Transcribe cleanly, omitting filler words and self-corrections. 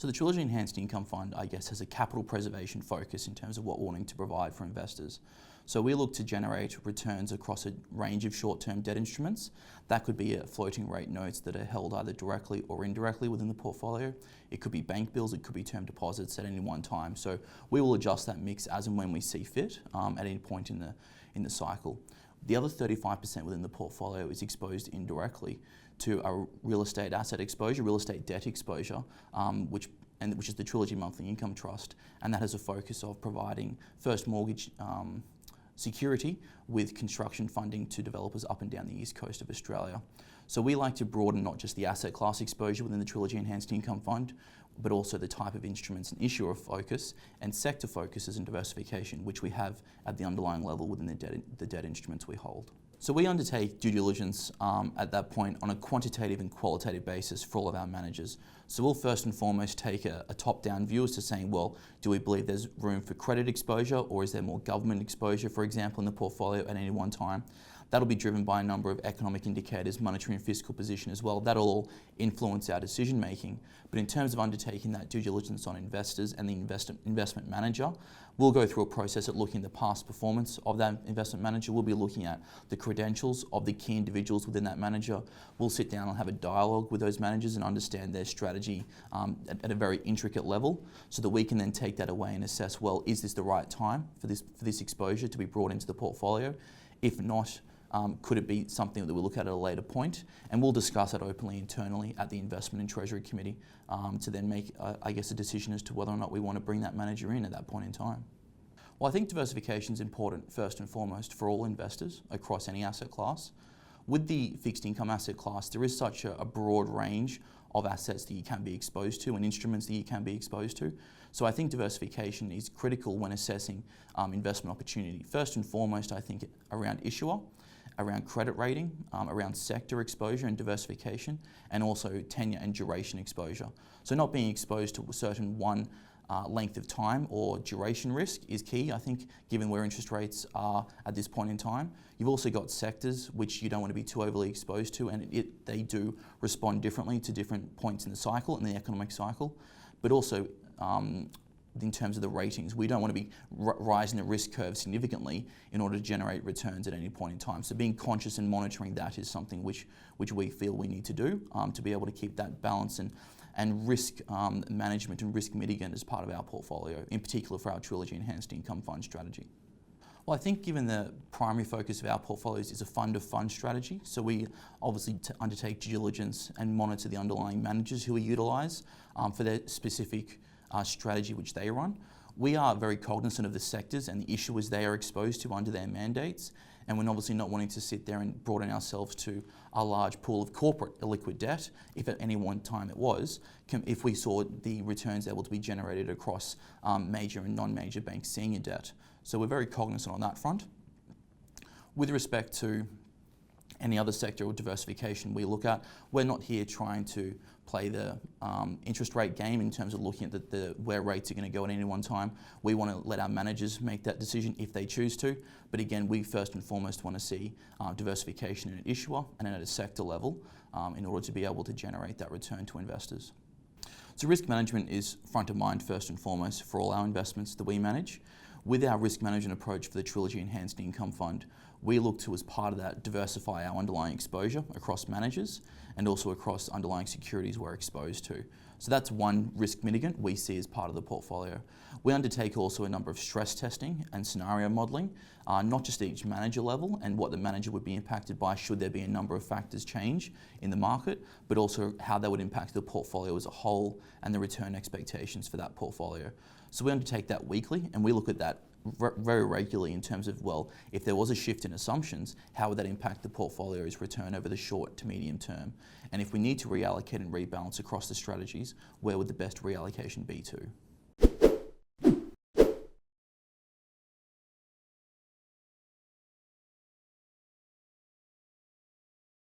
So the Trilogy Enhanced Income Fund, I guess, has a capital preservation focus in terms of what we're wanting to provide for investors. So we look to generate returns across a range of short-term debt instruments. That could be floating rate notes that are held either directly or indirectly within the portfolio. It could be bank bills, it could be term deposits at any one time. So we will adjust that mix as and when we see fit at any point in the cycle. The other 35% within the portfolio is exposed indirectly to a real estate asset exposure, real estate debt exposure, which is the Trilogy Monthly Income Trust, and that has a focus of providing first mortgage security with construction funding to developers up and down the east coast of Australia. So we like to broaden not just the asset class exposure within the Trilogy Enhanced Income Fund, but also the type of instruments and issuer focus and sector focuses and diversification, which we have at the underlying level within the debt instruments we hold. So we undertake due diligence at that point on a quantitative and qualitative basis for all of our managers. So we'll first and foremost take a top-down view as to saying, well, do we believe there's room for credit exposure, or is there more government exposure, for example, in the portfolio at any one time? That'll be driven by a number of economic indicators, monetary and fiscal position as well. That'll all influence our decision making. But in terms of undertaking that due diligence on investors and the investment manager, we'll go through a process at looking at the past performance of that investment manager. We'll be looking at the credentials of the key individuals within that manager. We'll sit down and have a dialogue with those managers and understand their strategy at a very intricate level, so that we can then take that away and assess, well, is this the right time for this exposure to be brought into the portfolio? If not, could it be something that we'll look at a later point? And we'll discuss it openly internally at the Investment and Treasury Committee to then make, I guess, a decision as to whether or not we want to bring that manager in at that point in time. Well, I think diversification is important first and foremost for all investors across any asset class. With the fixed income asset class, there is such a broad range of assets that you can be exposed to and instruments that you can be exposed to. So I think diversification is critical when assessing investment opportunity. First and foremost, I think around issuer, around credit rating, around sector exposure and diversification, and also tenure and duration exposure. So not being exposed to a certain one length of time or duration risk is key, I think, given where interest rates are at this point in time. You've also got sectors which you don't want to be too overly exposed to, and they do respond differently to different points in the cycle, in the economic cycle, but also in terms of the ratings. We don't want to be rising the risk curve significantly in order to generate returns at any point in time. So being conscious and monitoring that is something which we feel we need to do to be able to keep that balance and risk management and risk mitigant as part of our portfolio, in particular for our Trilogy Enhanced Income Fund strategy. Well, I think given the primary focus of our portfolios is a fund of fund strategy, so we obviously undertake due diligence and monitor the underlying managers who we utilise for their specific strategy which they run. We are very cognizant of the sectors and the issuers they are exposed to under their mandates, and we're obviously not wanting to sit there and broaden ourselves to a large pool of corporate illiquid debt, if at any one time it was, if we saw the returns able to be generated across major and non-major bank senior debt. So we're very cognizant on that front. With respect to any other sector or diversification we look at, we're not here trying to play the interest rate game in terms of looking at where rates are going to go at any one time. We want to let our managers make that decision if they choose to, but again, we first and foremost want to see diversification in an issuer and at a sector level in order to be able to generate that return to investors. So risk management is front of mind first and foremost for all our investments that we manage. With our risk management approach for the Trilogy Enhanced Income Fund, we look to, as part of that, diversify our underlying exposure across managers and also across underlying securities we're exposed to. So that's one risk mitigant we see as part of the portfolio. We undertake also a number of stress testing and scenario modelling, not just at each manager level and what the manager would be impacted by should there be a number of factors change in the market, but also how that would impact the portfolio as a whole and the return expectations for that portfolio. So we undertake that weekly, and we look at that very regularly in terms of, well, if there was a shift in assumptions, how would that impact the portfolio's return over the short to medium term? And if we need to reallocate and rebalance across the strategies, where would the best reallocation be to?